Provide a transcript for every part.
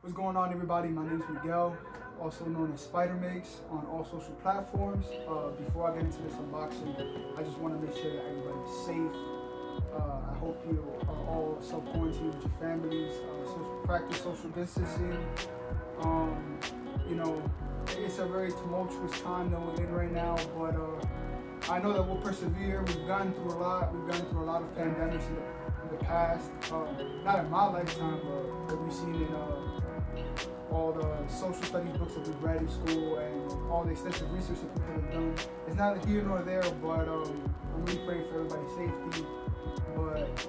What's going on, everybody? My name is Miguel, also known as Spider-Migz on all social platforms. Before I get into this unboxing, I just want to make sure that everybody's safe. I hope you are all self-quarantined with your families, practice social distancing. You know, it's a very tumultuous time that we're in right now, but I know that we'll persevere. We've gotten through a lot. We've gotten through a lot of pandemics in the past. Not in my lifetime, but that we've seen in all the social studies books that we've read in school and all the extensive research that people have done. It's neither here nor there, but I'm really praying for everybody's safety. But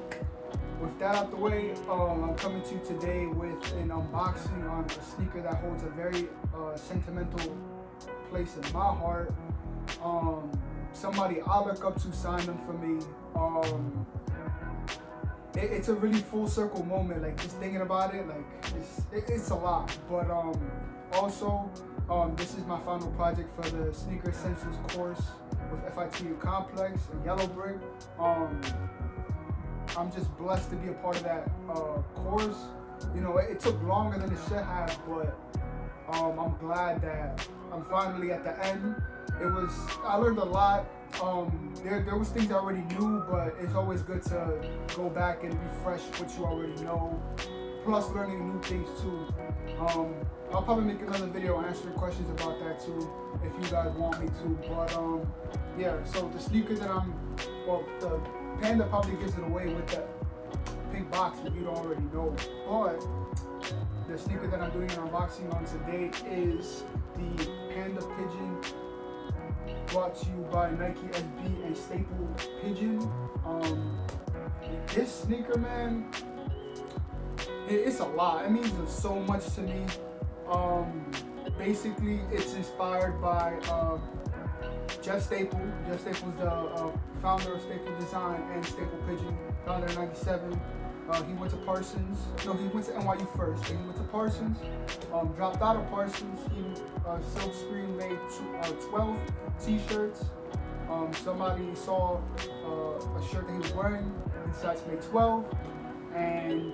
with that out the way, I'm coming to you today with an unboxing on a sneaker that holds a very sentimental place in my heart. Somebody I look up to signed them for me. It's a really full circle moment, like just thinking about it, like it's a lot. But also, this is my final project for the Sneaker Essentials course with F.I.T Complex and Yellow Brick. I'm just blessed to be a part of that course. You know, it took longer than it should have, but I'm glad that I'm finally at the end. I learned a lot. There was things I already knew, but it's always good to go back and refresh what you already know, plus learning new things too. I'll probably make another video answering questions about that too, if you guys want me to. But yeah, so the sneaker that the Panda probably gives it away with that pink box if you don't already know. But the sneaker that I'm doing an unboxing on today is the Panda Pigeon, brought to you by Nike SB and Staple Pigeon. This sneaker, man, it's a lot. It means so much to me. Basically, it's inspired by Jeff Staple. Jeff Staple's the founder of Staple Design and Staple Pigeon, founder in '97. He went to Parsons. No, he went to NYU first, then he went to Parsons. Dropped out of Parsons. He silkscreen made 12 t-shirts. Somebody saw a shirt that he was wearing and decided to make 12. And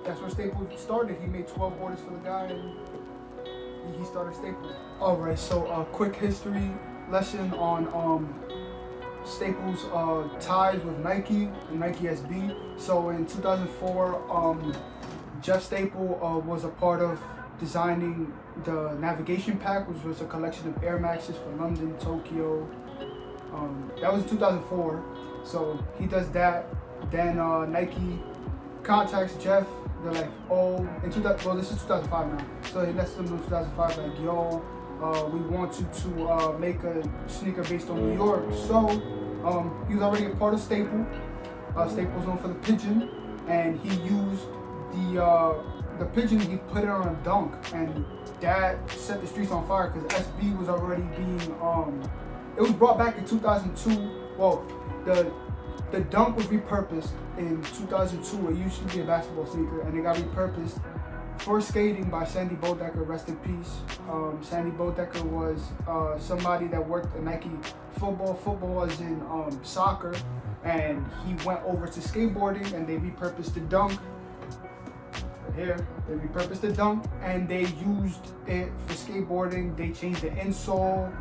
that's where Staple started. He made 12 orders for the guy and he started Staple. Alright, so a quick history lesson on Staples ties with Nike and Nike SB. So in 2004, Jeff Staple was a part of designing the Navigation Pack, which was a collection of Air Maxes for London, Tokyo. That was in 2004. So he does that. Then Nike contacts Jeff. They're like, oh, this is 2005 now. So he lets them know in 2005, like, yo, we want you to make a sneaker based on New York. So he was already a part of Staple. Staple's known for the Pigeon, and he used the Pigeon. He put it on a dunk, and that set the streets on fire because SB was already being it was brought back in 2002. Well, the dunk was repurposed in 2002. It used to be a basketball sneaker, and it got repurposed for skating by Sandy Bodecker, rest in peace. Sandy Bodecker was somebody that worked at Nike football as in soccer, and he went over to skateboarding, and they repurposed the dunk. Right here, they repurposed the dunk, and they used it for skateboarding. They changed the insole,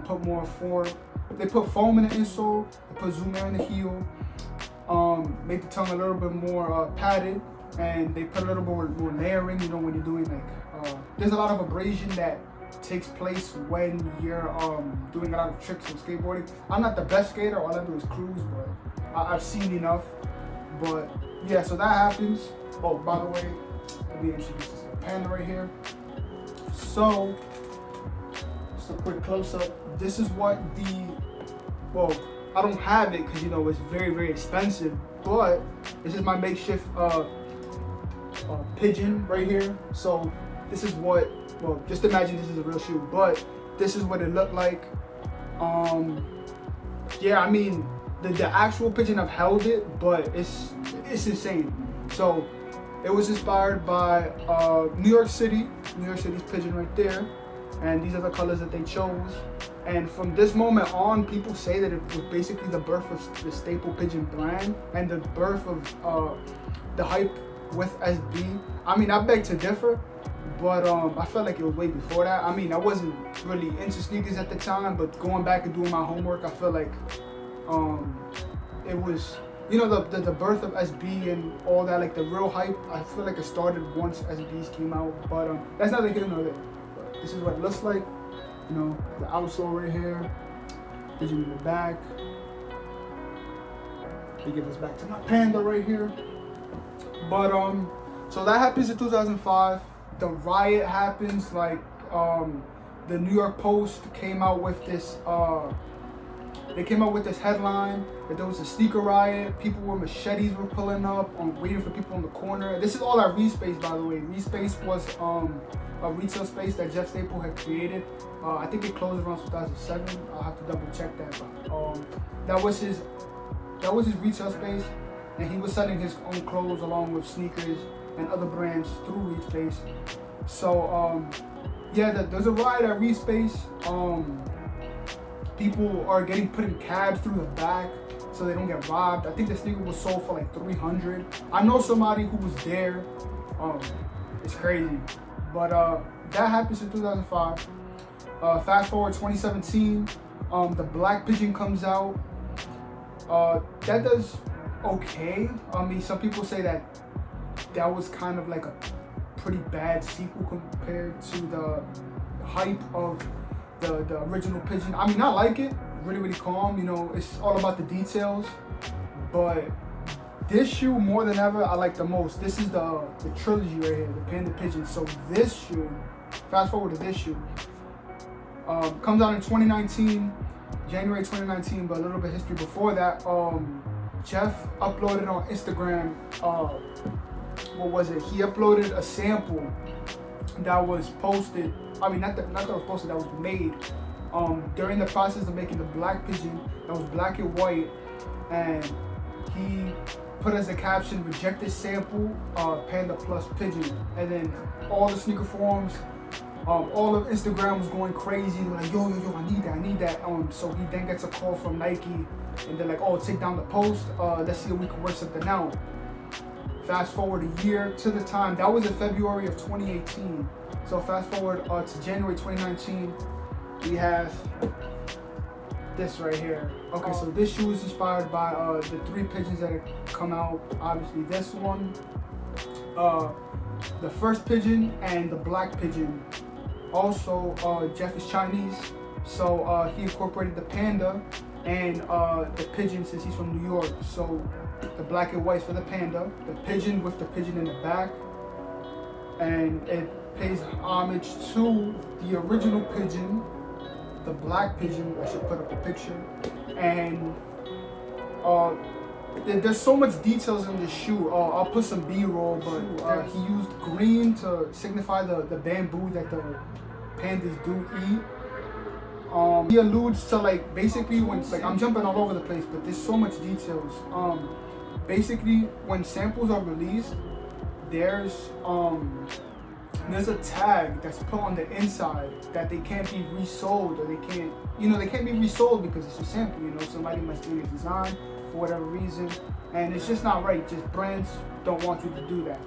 put more form. They put foam in the insole, they put zoom air in the heel, made the tongue a little bit more padded, and they put a little more layering. You know, when you're doing there's a lot of abrasion that takes place when you're doing a lot of tricks on skateboarding. I'm not the best skater, all I do is cruise, but I've seen enough. But yeah, so that happens. Oh, by the way, let me introduce this Panda right here. So, just a quick close-up. This is what I don't have it because, you know, it's very, very expensive, but this is my makeshift pigeon right here. So this is what, just imagine this is a real shoe, but this is what it looked like. Yeah, I mean, the actual pigeon, I've held it, but it's insane. So it was inspired by New York City's pigeon right there, and these are the colors that they chose. And from this moment on, people say that it was basically the birth of the Staple Pigeon brand and the birth of the hype with SB. I mean, I beg to differ, but I felt like it was way before that. I mean, I wasn't really into sneakers at the time, but going back and doing my homework, I feel like it was, you know, the birth of SB and all that, like the real hype. I feel like it started once SBs came out, but that's neither here nor there. But this is what it looks like. You know, the outsole right here, Pigeon in the back. They give us back to my Panda right here. But so that happens in 2005. The riot happens, like the New York Post came out with this they came out with this headline that there was a sneaker riot. People with machetes were pulling up, waiting for people on the corner. This is all at Respace, by the way. Respace was a retail space that Jeff Staple had created. I think it closed around 2007. I'll have to double check that. But that was his retail space, and he was selling his own clothes along with sneakers and other brands through Respace. So yeah, there's a riot at Respace. People are getting put in cabs through the back so they don't get robbed. I think the sneaker was sold for like $300. I know somebody who was there. It's crazy. But that happens in 2005. Fast forward 2017, the Black Pigeon comes out. That does okay. I mean, some people say that was kind of like a pretty bad sequel compared to the hype of the original Pigeon. I mean, I like it. Really, really calm. You know, it's all about the details. But this shoe, more than ever, I like the most. This is the trilogy right here, the Panda Pigeon. So this shoe, fast forward to this shoe, comes out in 2019, January 2019, but a little bit of history before that. Jeff uploaded on Instagram, what was it? He uploaded a sample that was posted. I mean, not that was posted, that was made during the process of making the Black Pigeon. That was black and white, and he put as a caption, "Rejected sample, Panda plus Pigeon." And then all the sneaker forums, all of Instagram was going crazy. They were like, yo, I need that. So he then gets a call from Nike, and they're like, oh, take down the post. Let's see if we can work something out. Fast forward a year to the time. That was in February of 2018. So fast forward to January 2019. We have this right here. Okay, so this shoe is inspired by the three pigeons that have come out. Obviously, this one, the first pigeon, and the Black Pigeon. Also, Jeff is Chinese, so he incorporated the Panda and the pigeon since he's from New York. So the black and white for the Panda, the pigeon with the pigeon in the back, and it pays homage to the original pigeon, the Black Pigeon. I should put up a picture. And there's so much details in this shoe. I'll put some B-roll, but he used green to signify the bamboo that the pandas do eat. He alludes to, like, basically when, like, I'm jumping all over the place, but there's so much details. Basically when samples are released, there's a tag that's put on the inside that they can't be resold, or they can't be resold because it's a sample. You know, somebody might steal your design for whatever reason, and it's just not right. Just brands don't want you to do that.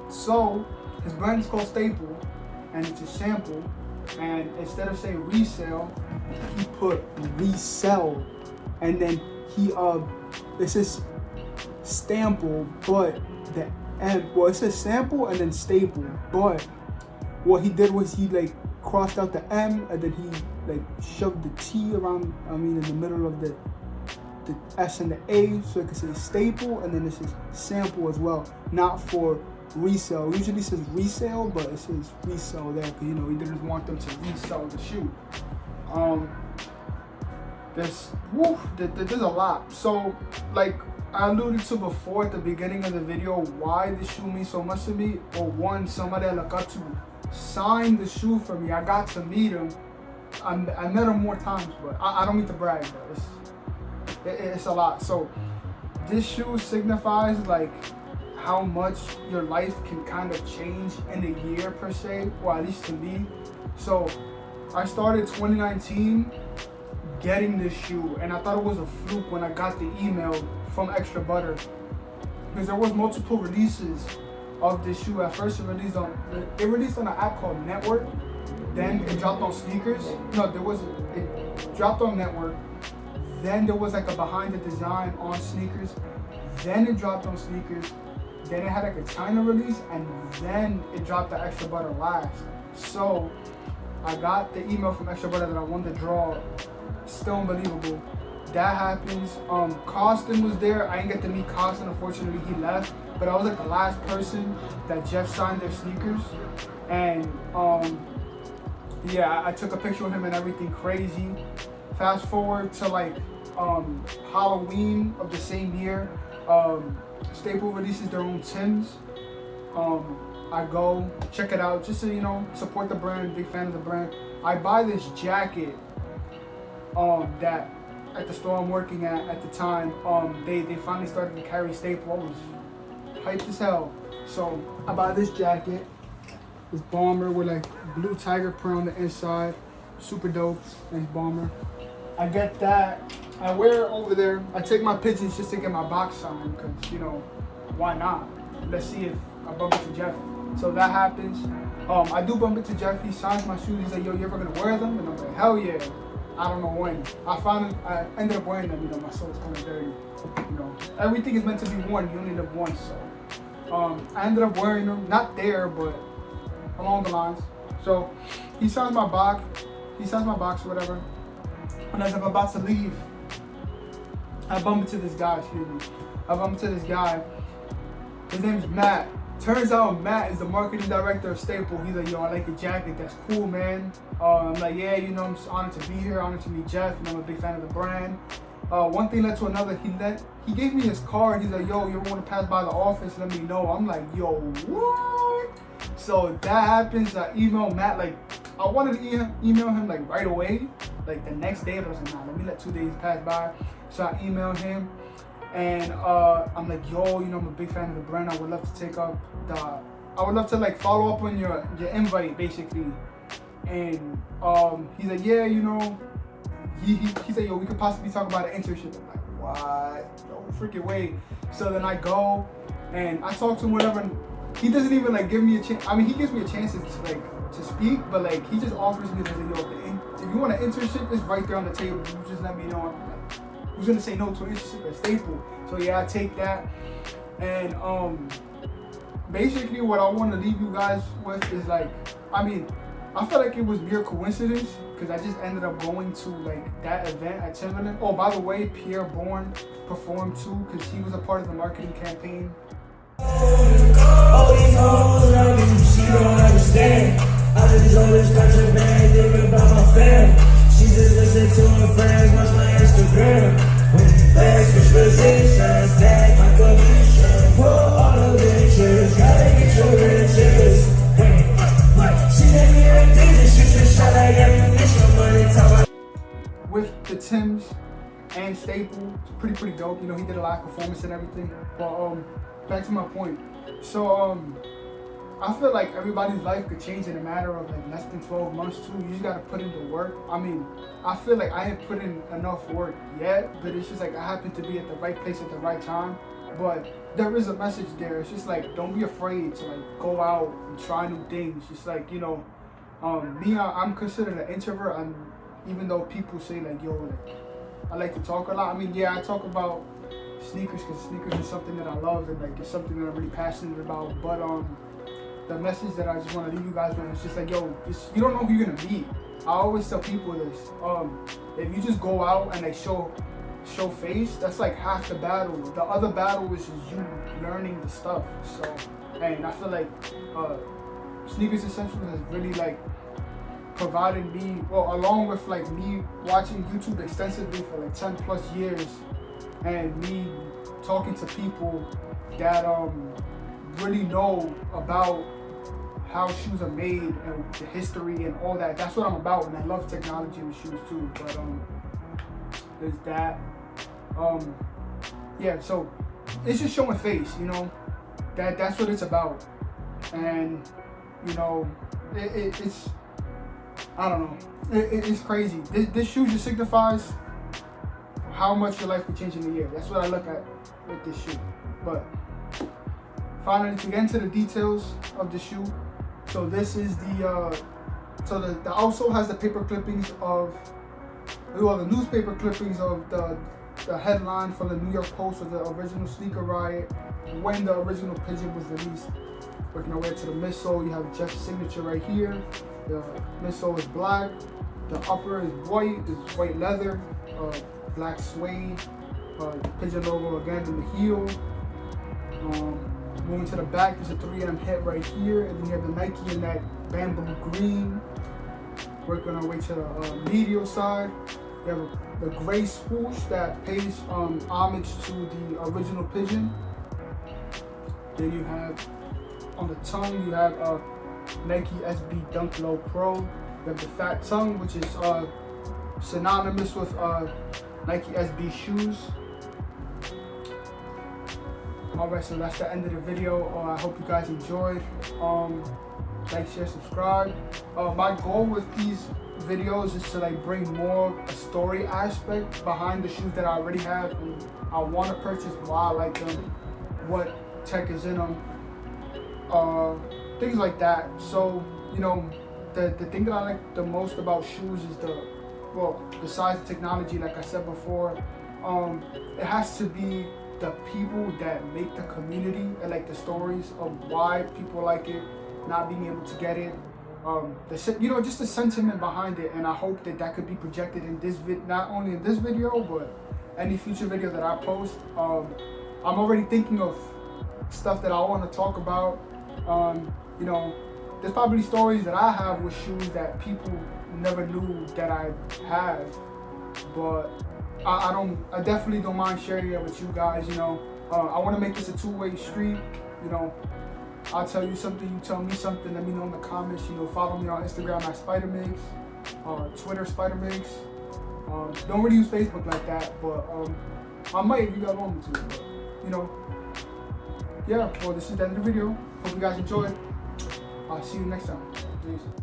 So his brand is called Staple, and it's a sample. And instead of saying resale, he put resell, and then it says Stample, but it says sample and then staple. But what he did was he like crossed out the M, and then he like shoved the T around. I mean, in the middle of the S and the A, so it could say staple, and then it says sample as well, not for resale. Usually it says resale, but it says resell there because, you know, he didn't want them to resell the shoe. There's a lot. So, like I alluded to before at the beginning of the video, why this shoe means so much to me. Or one, somebody I look up to signed the shoe for me. I got to meet him. I met him more times, but I don't mean to brag, but it's a lot. So this shoe signifies like how much your life can kind of change in a year per se, or at least to me. So I started 2019 getting this shoe, and I thought it was a fluke when I got the email from Extra Butter, because there was multiple releases of this shoe. At first, it released on an app called Network. Then it dropped on sneakers. No, it dropped on Network. Then there was like a behind the design on sneakers. Then it dropped on sneakers. Then it had like a China release, and then it dropped the Extra Butter last. So I got the email from Extra Butter that I won the draw. Still unbelievable. That happens. Costin was there. I didn't get to meet Costin, unfortunately he left. But I was like the last person that Jeff signed their sneakers. And yeah, I took a picture with him and everything crazy. Fast forward to like Halloween of the same year. Staple releases their own Tims. I go check it out just to support the brand. Big fan of the brand. I buy this jacket that at the store I'm working at the time, they finally started to carry Staple. I was hyped as hell. So I buy this jacket, this bomber with like blue tiger print on the inside, super dope, nice bomber. I get that, I wear it over there. I take my pictures just to get my box signed, because why not? Let's see if I bump into Jeff. So that happens. I do bump into Jeff. He signs my shoes. He's like, yo, you ever gonna wear them? And I'm like, hell yeah. I don't know when. I ended up wearing them. My soul's kind of dirty. Everything is meant to be worn. You only live once. So I ended up wearing them. Not there, but along the lines. So he signs my box. Or whatever. And as I'm about to leave, I bump into this guy. His name's Matt. Turns out Matt is the marketing director of Staple. He's like, yo, I like your jacket. That's cool, man. I'm like, yeah, I'm just honored to be here. Honored to meet Jeff. I'm a big fan of the brand. One thing led to another. He gave me his card. He's like, yo, you ever want to pass by the office? Let me know. I'm like, yo, what? So that happens. I email Matt. Like, I wanted to email him like right away, like the next day. But I was like, nah, let me let 2 days pass by. So I emailed him. And I'm like, yo, I'm a big fan of the brand. I would love to like follow up on your invite, basically. And he's like, yeah, he's like, yo, we could possibly talk about an internship. I'm like, what? No freaking way. So then I go and I talk to him, whatever. And he doesn't even like give me a chance. I mean, he gives me a chance to speak, but like he just offers me, like, yo, if you want an internship, it's right there on the table. You just let me know. Who's gonna say no to an internship at Staple? So yeah, I take that. And basically what I want to leave you guys with is like, I feel like it was mere coincidence, because I just ended up going to like that event at Timberland. Oh, by the way, Pierre Bourne performed too, because he was a part of the marketing campaign. All these hoes around me, she don't understand. I just always got your bag, thinking about my fam. She just listen to her friends, watch my Instagram. Fast positions, tag my commission. For all the bitches, gotta get your riches. She let me in things, shoot your shot like ammunition. Money talk. With the Tims and Staple, it's pretty dope. He did a live performance and everything. But back to my point. So I feel like everybody's life could change in a matter of like less than 12 months too. You just gotta put in the work. I feel like I ain't put in enough work yet, but it's just like I happen to be at the right place at the right time. But there is a message there. It's just like, don't be afraid to like go out and try new things. Just like, me, I'm considered an introvert. Even though people say like, yo, like, I like to talk a lot. Yeah, I talk about sneakers because sneakers is something that I love and like it's something that I'm really passionate about. But the message that I just want to leave you guys with is just like, yo, you don't know who you're gonna meet. I always tell people this. If you just go out and like show face, that's like half the battle. The other battle is just you learning the stuff. So, and I feel like Sneakers Essentials has really like provided me, well, along with like me watching YouTube extensively for like 10 plus years, and me talking to people that really know about how shoes are made and the history and all that. That's what I'm about, and I love technology with shoes too. But there's that. Yeah, so it's just showing face, that's what it's about. And it's I don't know, it's crazy. This shoe just signifies how much your life could change in a year. That's what I look at with this shoe. But finally, to get into the details of the shoe. So this is the outsole has the paper clippings of, well, the newspaper clippings of the headline from the New York Post of the original sneaker riot when the original Pigeon was released. Working our way to the midsole, you have Jeff's signature right here. The midsole is black. The upper is white leather, black suede. The Pigeon logo again in the heel. Moving to the back, there's a 3M hit right here, and then you have the Nike in that bamboo green. Working our way to the medial side, you have the gray swoosh that pays homage to the original Pigeon. Then you have on the tongue, you have Nike SB Dunk Low Pro. You have the fat tongue, which is synonymous with Nike SB shoes. Alright, so that's the end of the video. I hope you guys enjoyed. Like, share, subscribe. My goal with these videos is to like bring more a story aspect behind the shoes that I already have, and I want to purchase why I like them, what tech is in them, things like that. So, you know, the thing that I like the most about shoes is besides the technology, like I said before, it has to be the people that make the community and like the stories of why people like it, not being able to get it, just the sentiment behind it. And I hope that could be projected in this not only in this video, but any future video that I post. I'm already thinking of stuff that I want to talk about. There's probably stories that I have with shoes that people never knew that I have, but I definitely don't mind sharing it with you guys. I want to make this a two-way street. I'll tell you something, you tell me something. Let me know in the comments. Follow me on Instagram at Spider-Migz, Twitter Spider-Migz. Don't really use Facebook like that, but I might if you guys want me to. But, yeah. Well, this is the end of the video. Hope you guys enjoyed. I'll see you next time. Peace.